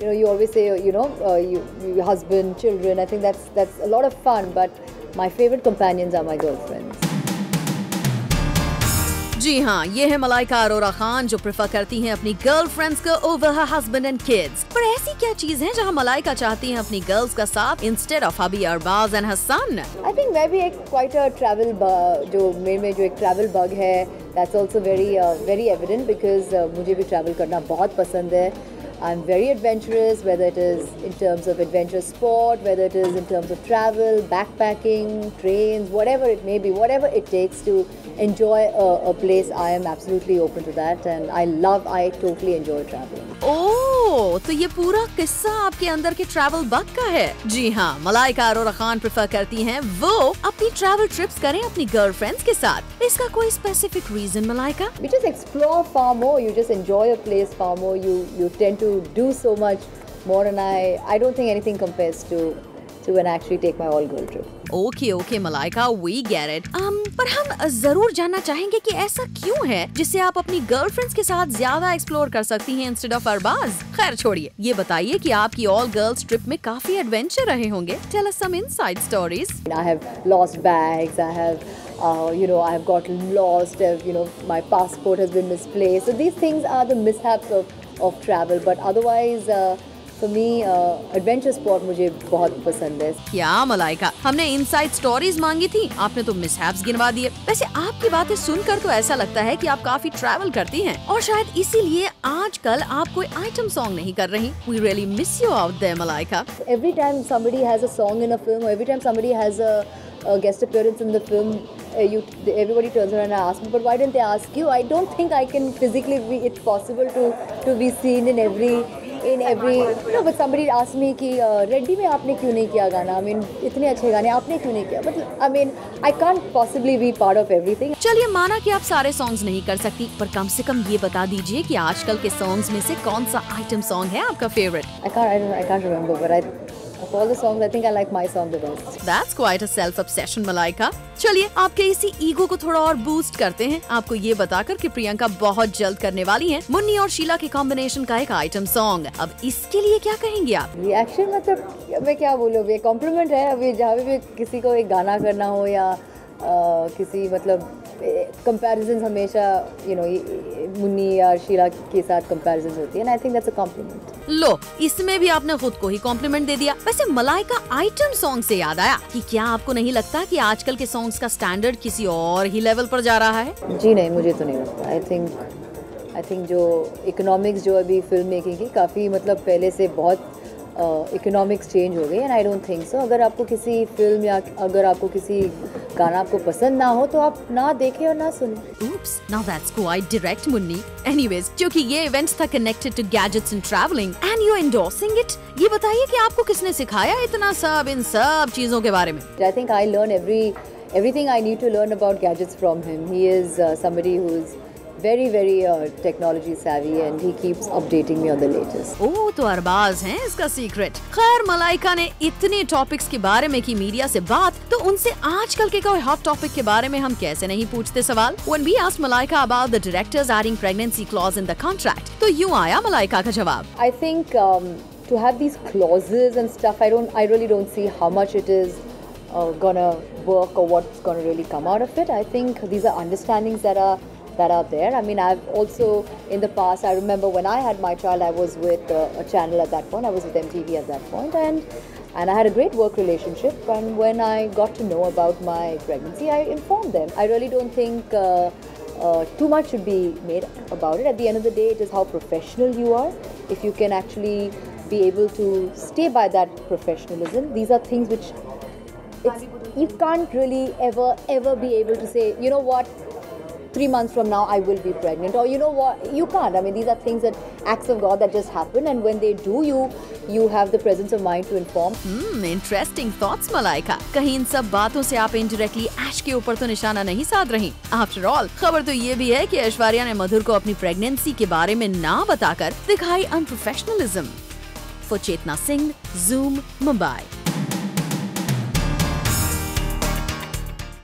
You always say, your husband, children. I think that's a lot of fun. But my favorite companions are my girlfriends. जी हाँ, ये है मलाइका अरोरा खान जो prefer करती हैं अपनी गर्लफ्रेंड्स को over her husband and kids. पर ऐसी क्या चीज है जहाँ मलाइका चाहती हैं अपनी गर्ल्स का साथ instead of hubby Arbaaz and Hasan? I think मैं भी एक quite a travel जो मेरे में जो एक travel bug है, that's also very evident because मुझे भी travel करना बहुत पसंद है. I'm very adventurous, whether it is in terms of adventure sport, whether it is in terms of travel, backpacking, trains, whatever it may be, whatever it takes to enjoy a place, I am absolutely open to that, and I totally enjoy traveling. ओह, तो ये पूरा किस्सा आपके अंदर के travel bug का है। जी हाँ, मलाइका अरोरा खान प्रेफर करती हैं वो अपनी ट्रैवल ट्रिप्स करें अपनी गर्लफ्रेंड्स के साथ। इसका कोई specific reason Malaika? We just explore far more. You just enjoy a place far more. You tend to do so much more, and I don't think anything compares to when I actually take my all-girl trip. Okay Malaika, we get it. पर हम जरूर जानना चाहेंगे कि ऐसा क्यों है जिससे आप अपनी गर्लफ्रेंड्स के साथ ज्यादा एक्सप्लोर कर सकती हैं इंस्टेड ऑफ अरबाज। खैर छोड़िए, ये बताइए कि आपकी ऑल गर्ल्स ट्रिप में काफी एडवेंचर रहे होंगे। Tell us some inside stories. I have lost bags. I have I have gotten lost. My passport has been misplaced. So these things are the mishaps of travel. But otherwise, for me, adventure sport मुझे बहुत पसंद है। क्या मलाइका, हमने inside stories मांगी थी, आपने तो मिसहैप्स गिनवा दिए। वैसे आपकी बातें सुनकर तो ऐसा लगता है कि आप काफी ट्रैवल करती हैं और शायद इसीलिए आजकल आप कोई आइटम सॉन्ग नहीं कर रही। We really miss you out there, Malaika. Every time somebody has a song in a film, or every time somebody has a guest appearance in the film, everybody turns around and asks me, but why didn't they ask you? I don't think I can physically it's possible to be seen in every but somebody asked me कि रेड्डी में आपने क्यों नहीं किया गाना? I mean, इतने अच्छे गाने आपने क्यों नहीं किया? But I mean, I can't possibly be part of everything. चलिए माना कि आप सारे सॉन्ग्स नहीं कर सकती, पर कम से कम ये बता दीजिए कि आजकल के सॉन्ग्स में से कौन सा आइटम सॉन्ग है आपका favourite? I can't remember, but of all the songs, I think I like my song the best. That's quite a self-obsession, Malaika. चलिए आपके इसी ईगो को थोड़ा और बूस्ट करते हैं, आपको ये बताकर कि प्रियंका बहुत जल्द करने वाली हैं मुन्नी और शीला के कॉम्बिनेशन का एक आइटम सॉन्ग। अब इसके लिए क्या कहेंगे आप? रिएक्शन मतलब मैं क्या बोलूँ, ये कॉम्प्लीमेंट है। अभी जहाँ भी किसी को एक गाना करना हो या किसी मतलब कंपैरिजन हमेशा मुन्नी या शीला के साथ कंपैरिजन होती है, and I think that's a compliment. लो, इसमें भी आपने खुद को ही कॉम्प्लीमेंट दे दिया। वैसे मलाइका, आइटम सॉन्ग से याद आया कि क्या आपको नहीं लगता कि आजकल के सॉन्ग्स का स्टैंडर्ड किसी और ही लेवल पर जा रहा है? जी नहीं, मुझे तो नहीं लगता। आई थिंक जो इकोनॉमिक्स जो अभी फिल्म मेकिंग की काफ़ी मतलब पहले से बहुत इकोनॉमिक्स चेंज हो गई, and I don't think so. अगर आपको किसी फिल्म या अगर आपको किसी गाना आपको पसंद ना हो तो आप ना देखें और ना सुने। Oops, now that's quite direct, Munni. Anyways, क्योंकि ये इवेंट्स था connected to gadgets and traveling and you're endorsing it, ये बताइए कि आपको किसने सिखाया इतना सब इन सब चीजों के बारे में? I think I learn everything I need to learn about gadgets from him. He is somebody who is very technology savvy and he keeps updating me on the latest. ओह, तो अरबाज हैं इसका सीक्रेट। खैर, मलाइका ने इतने टॉपिक्स के बारे में की मीडिया से बात, तो उनसे आजकल के कोई हॉट टॉपिक के बारे में हम कैसे नहीं पूछते सवाल। When we asked Malaika about the directors adding pregnancy clause in the contract, तो यूँ आया मलाइका का जवाब। I think to have these clauses and stuff, I really don't see how much it is gonna work or what's gonna really come out of it. I think these are understandings that are there. I mean, I've also in the past, I remember when I had my child, I was with a channel at that point. I was with MTV at that point, and I had a great work relationship. And when I got to know about my pregnancy, I informed them. I really don't think too much should be made about it. At the end of the day, it is how professional you are. If you can actually be able to stay by that professionalism, these are things which you can't really ever be able to say, you know what, 3 months from now I will be pregnant, or you know what, you can't. I mean, these are things that acts of God that just happen, and when they do, you have the presence of mind to inform. Interesting thoughts, Malaika. कहीं इन सब बातों से आप indirectly ऐश के ऊपर तो निशाना नहीं साध रही। आफ्टर ऑल, खबर तो ये भी है कि ऐश्वर्या ने मधुर को अपनी प्रेगनेंसी के बारे में ना बताकर दिखाई unprofessionalism. For Chetna Singh, Zoom, Mumbai।